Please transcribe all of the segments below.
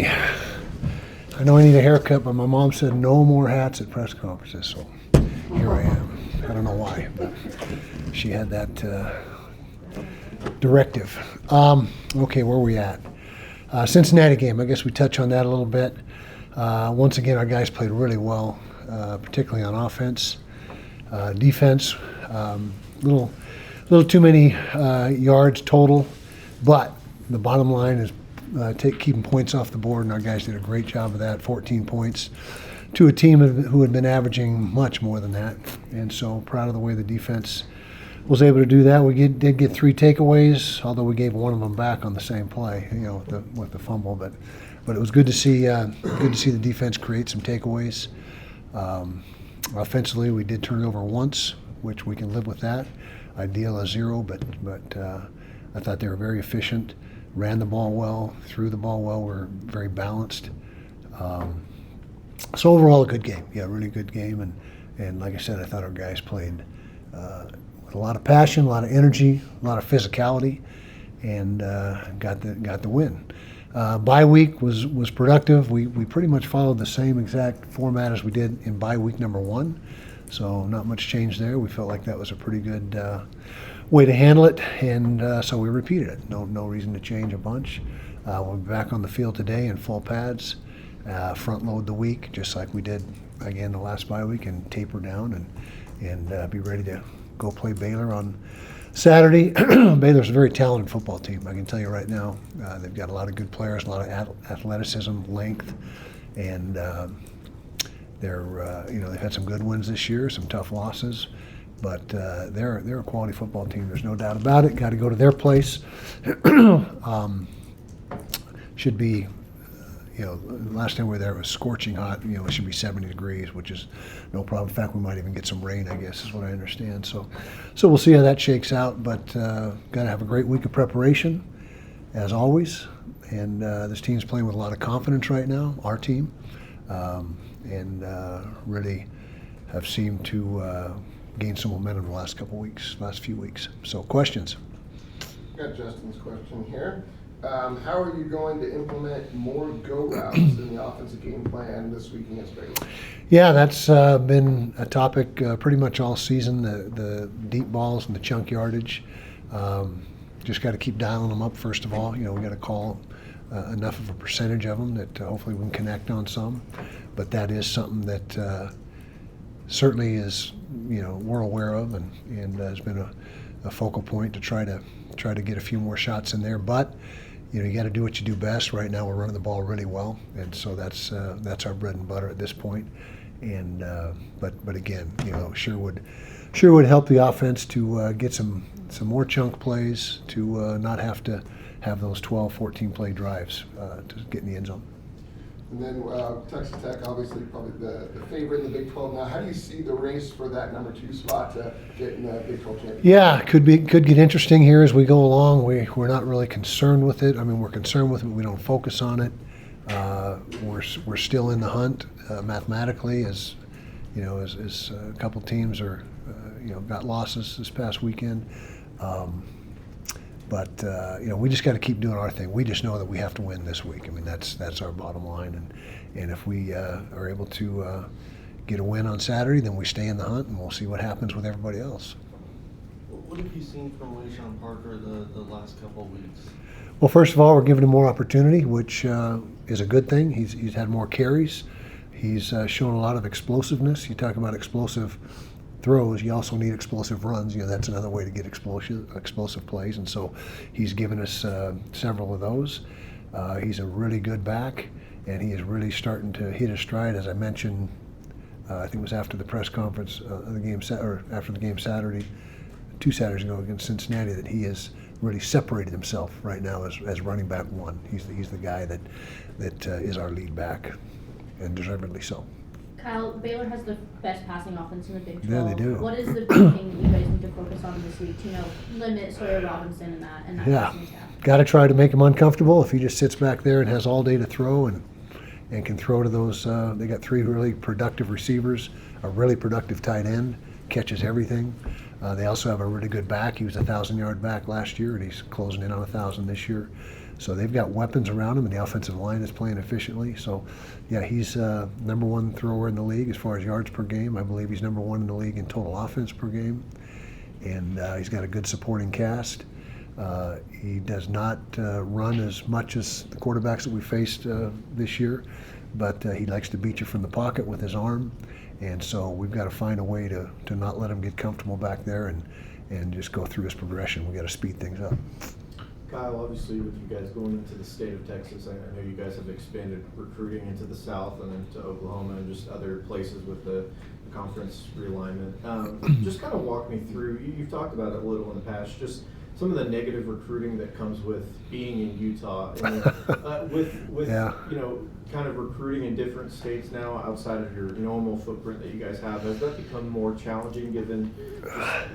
I know I need a haircut, but my mom said no more hats at press conferences, so here I am. I don't know why, but she had that directive. Okay, where are we at? Cincinnati game, I guess we touch on that a little bit. Once again, our guys played really well, particularly on offense. Defense, little too many yards total, but the bottom line is keeping points off the board, and our guys did a great job of that. 14 points to a team who had been averaging much more than that, and so proud of the way the defense was able to do that. We did get 3 takeaways, although we gave one of them back on the same play, with the fumble. But it was good to see the defense create some takeaways. Offensively, we did turn it over once, which we can live with that. Ideal a 0, but I thought they were very efficient. Ran the ball well, threw the ball well. We're very balanced. So overall, a good game. Yeah, really good game. And like I said, I thought our guys played with a lot of passion, a lot of energy, a lot of physicality, and got the win. Bye week was productive. We pretty much followed the same exact format as we did in bye week number 1. So not much change there. We felt like that was a pretty good way to handle it, and so we repeated it. No reason to change a bunch. We'll be back on the field today in full pads, front load the week just like we did again the last bye week, and taper down and be ready to go play Baylor on Saturday. Baylor's a very talented football team, I can tell you right now. They've got a lot of good players, a lot of athleticism, length, and they've had some good wins this year, some tough losses. But they're a quality football team. There's no doubt about it. Got to go to their place. Should be, last time we were there it was scorching hot. It should be 70 degrees, which is no problem. In fact, we might even get some rain, I guess, is what I understand. So we'll see how that shakes out. But got to have a great week of preparation, as always. And this team's playing with a lot of confidence right now, our team, and really have seemed to gain some momentum the last few weeks. So questions? Got Justin's question here. How are you going to implement more go routes in the offensive game plan this week against Baylor? Yeah, that's been a topic pretty much all season, the deep balls and the chunk yardage. Just got to keep dialing them up, first of all. We got to call enough of a percentage of them that hopefully we can connect on some. But that is something that certainly is, we're aware of, and has been a focal point to try to get a few more shots in there. But you got to do what you do best. Right now, we're running the ball really well, and so that's our bread and butter at this point. And but again, sure would help the offense to get some more chunk plays, to not have to have those 12, 14 play drives to get in the end zone. And then Texas Tech, obviously probably the favorite in the Big 12 now. How do you see the race for that number 2 spot to get in the Big 12 championship? Yeah, could get interesting here as we go along. We're not really concerned with it. I mean, we're concerned with it, but we don't focus on it. We're still in the hunt mathematically, as a couple teams are got losses this past weekend. But we just got to keep doing our thing. We just know that we have to win this week. I mean, that's our bottom line. And if we are able to get a win on Saturday, then we stay in the hunt, and we'll see what happens with everybody else. What have you seen from Wayshawn Parker the last couple of weeks? Well, first of all, we're giving him more opportunity, which is a good thing. He's had more carries. He's shown a lot of explosiveness. You talk about explosive throws, you also need explosive runs. That's another way to get explosive plays, and so he's given us several of those. He's a really good back, and he is really starting to hit his stride. As I mentioned, I think it was after the press conference, after the game Saturday, 2 Saturdays ago against Cincinnati, that he has really separated himself right now as running back 1. He's the guy that is our lead back, and deservedly so. Kyle, Baylor has the best passing offense in the Big 12. Yeah, they do. What is the big thing that you guys need to focus on this week to limit Sawyer Robinson and that passing attack? Got to try to make him uncomfortable. If he just sits back there and has all day to throw and can throw to those, they got 3 really productive receivers, a really productive tight end, catches everything. They also have a really good back. He was a 1,000-yard back last year, and he's closing in on 1,000 this year. So they've got weapons around him, and the offensive line is playing efficiently. So, yeah, he's number one thrower in the league as far as yards per game. I believe he's number one in the league in total offense per game. And he's got a good supporting cast. He does not run as much as the quarterbacks that we faced this year, but he likes to beat you from the pocket with his arm. And so we've got to find a way to not let him get comfortable back there and just go through his progression. We've got to speed things up. Kyle, obviously with you guys going into the state of Texas, I know you guys have expanded recruiting into the South and then to Oklahoma and just other places with the conference realignment. Just kind of walk me through, you've talked about it a little in the past, just some of the negative recruiting that comes with being in Utah and with Yeah. you know, kind of recruiting in different states now outside of your normal footprint that you guys have. Has that become more challenging given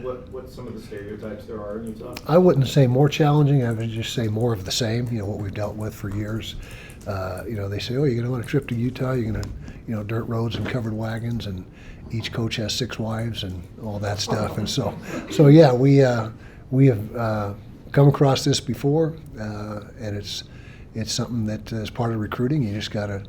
what some of the stereotypes there are in Utah? I wouldn't say more challenging. I would just say more of the same. What we've dealt with for years. They say, "Oh, you're going to want a trip to Utah. You're going to, dirt roads and covered wagons, and each coach has 6 wives and all that stuff." And so yeah, we have come across this before, and it's something that is part of recruiting. You just got to,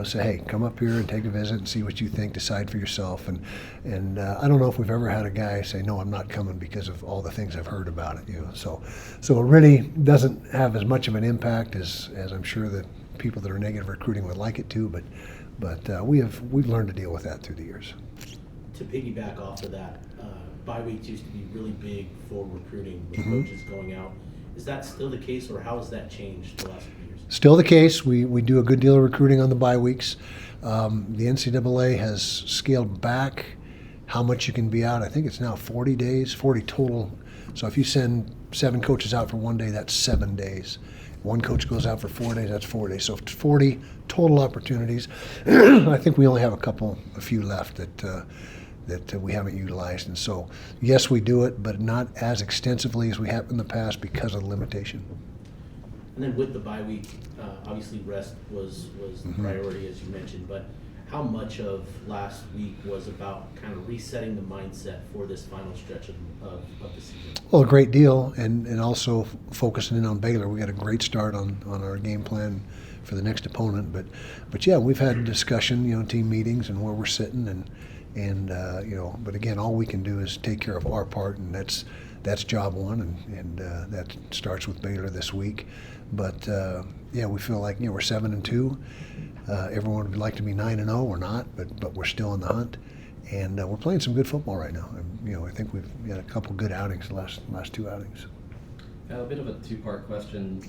say, hey, come up here and take a visit and see what you think. Decide for yourself. And I don't know if we've ever had a guy say, no, I'm not coming because of all the things I've heard about it. So it really doesn't have as much of an impact as I'm sure the people that are negative recruiting would like it to. But we've learned to deal with that through the years. To piggyback off of that, bye weeks used to be really big for recruiting with Mm-hmm. coaches going out. Is that still the case, or how has that changed the last few years? Still the case. We do a good deal of recruiting on the bye weeks. The NCAA has scaled back how much you can be out. I think it's now 40 days, 40 total. So if you send 7 coaches out for 1 day, that's 7 days. One coach goes out for 4 days, that's 4 days. So 40 total opportunities. I think we only have a few left that we haven't utilized. And so, yes, we do it, but not as extensively as we have in the past because of the limitation. And then with the bye week, obviously rest was the priority, as you mentioned, but how much of last week was about kind of resetting the mindset for this final stretch of the season? Well, a great deal, and also focusing in on Baylor. We got a great start on our game plan for the next opponent. But yeah, we've had discussion, team meetings and where we're sitting, and but again, all we can do is take care of our part, and that's job one, and that starts with Baylor this week. But yeah, we feel like we're 7-2. Everyone would like to be 9-0. We're not, but we're still in the hunt, and we're playing some good football right now. I think we've got a couple good outings the last 2 outings. A bit of a 2-part question.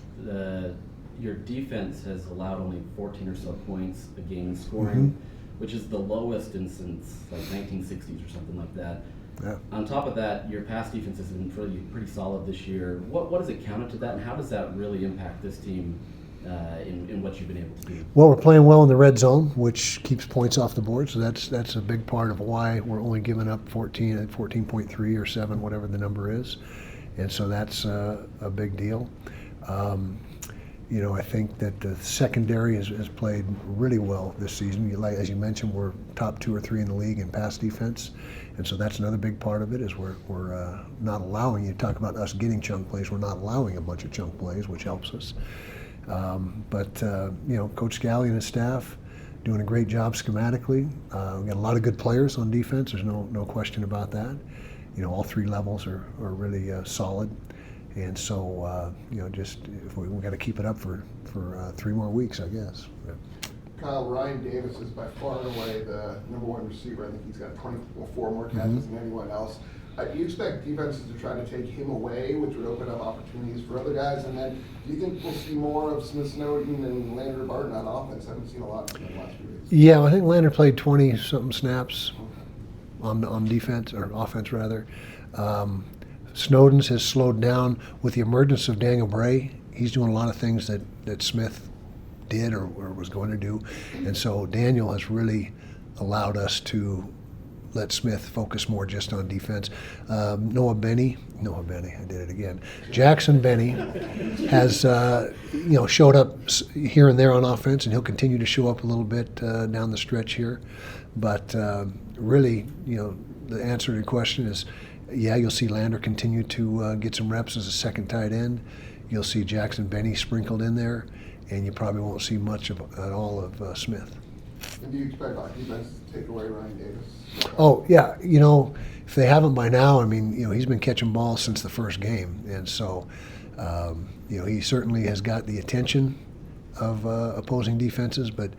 Your defense has allowed only 14 or so points a game in scoring, which is the lowest since like 1960s or something like that. Yeah. On top of that, your pass defense has been pretty solid this year. What does it counter to that, and how does that really impact this team in what you've been able to do? Well, we're playing well in the red zone, which keeps points off the board. So that's a big part of why we're only giving up 14 at 14.3 or 7, whatever the number is, and so that's a big deal. I think that the secondary has played really well this season. As you mentioned, we're top 2 or 3 in the league in pass defense, and so that's another big part of it is we're not allowing. You talk about us getting chunk plays. We're not allowing a bunch of chunk plays, which helps us. But Coach Scally and his staff doing a great job schematically. We've got a lot of good players on defense. There's no question about that. All 3 levels are really solid. And so, just if we've got to keep it up for 3 more weeks, I guess. Yeah. Kyle, Ryan Davis is by far and away the number 1 receiver. I think he's got 24 more catches than anyone else. Do you expect defenses to try to take him away, which would open up opportunities for other guys? And then do you think we'll see more of Smith Snowden and Landry Barton on offense? I haven't seen a lot of them in the last few weeks. Yeah, I think Lander played 20-something snaps on defense, or offense rather. Snowden's has slowed down with the emergence of Daniel Bray. He's doing a lot of things that Smith did or was going to do. And so Daniel has really allowed us to let Smith focus more just on defense. Noah Benny, I did it again. Jackson Benny has, showed up here and there on offense, and he'll continue to show up a little bit down the stretch here. But really, the answer to your question is, yeah, you'll see Lander continue to get some reps as a second tight end. you'll see Jackson Benny sprinkled in there, and you probably won't see much of at all of Smith. And do you expect our defense to take away Ryan Davis? Oh yeah, if they haven't by now, I mean, he's been catching balls since the first game, and so he certainly has got the attention of opposing defenses, but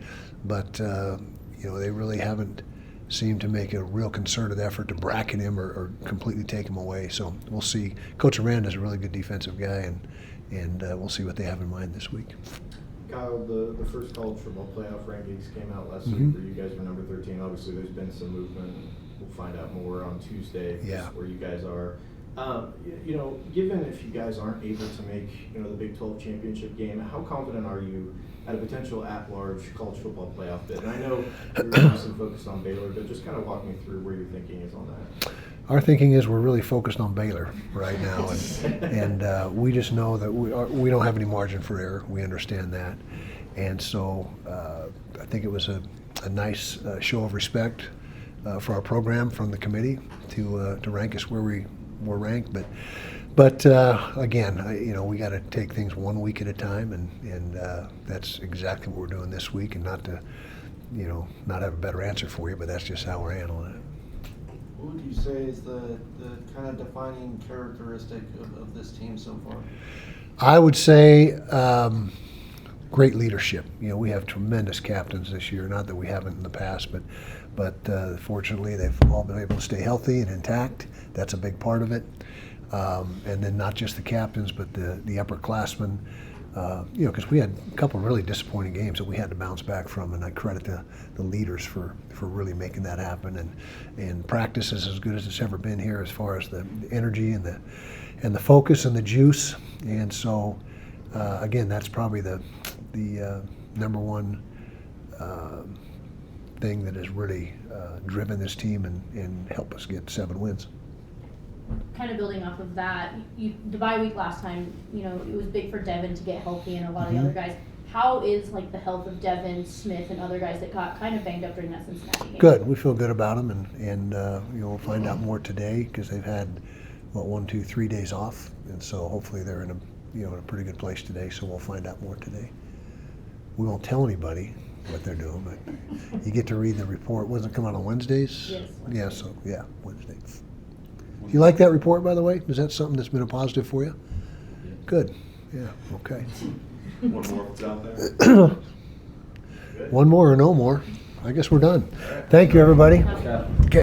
they really haven't seemed to make a real concerted effort to bracket him or completely take him away. So we'll see. Coach Aranda's a really good defensive guy, and we'll see what they have in mind this week. Kyle, the first college football playoff rankings came out last Mhm. week where you guys were number 13. Obviously, there's been some movement. We'll find out more on Tuesday Yeah. where you guys are. Given if you guys aren't able to make the Big 12 championship game, how confident are you at a potential at-large college football playoff bid? And I know you're obviously focused on Baylor, but just kind of walk me through where your thinking is on that. Our thinking is we're really focused on Baylor right now, and we just know that we don't have any margin for error. We understand that, and so I think it was a nice show of respect for our program from the committee to rank us where we were ranked. But again, we got to take things 1 week at a time, and that's exactly what we're doing this week. And not to, not have a better answer for you, but that's just how we're handling it. What would you say is the kind of defining characteristic of this team so far? I would say great leadership. We have tremendous captains this year. Not that we haven't in the past, but fortunately they've all been able to stay healthy and intact. That's a big part of it. And then not just the captains, but the upperclassmen. Because we had a couple of really disappointing games that we had to bounce back from, and I credit the leaders for really making that happen. And practice is as good as it's ever been here as far as the energy and the focus and the juice. And so, again, that's probably the number one thing that has really driven this team and helped us get 7 wins. Kind of building off of that, the bye week last time, it was big for Devin to get healthy and a lot of the other guys. How is the health of Devin, Smith, and other guys that got kind of banged up during that Cincinnati game? Good. We feel good about them, and we'll find out more today because they've had 1, 2, 3 days off, and so hopefully they're in a pretty good place today. So we'll find out more today. We won't tell anybody what they're doing, but you get to read the report. Wasn't it come out on Wednesdays? Yes. Yeah. So yeah, Wednesday. You like that report, by the way? Is that something that's been a positive for you? Good. Yeah. Okay. One more if it's out there. One more or no more. I guess we're done. Thank you, everybody. Okay. Okay.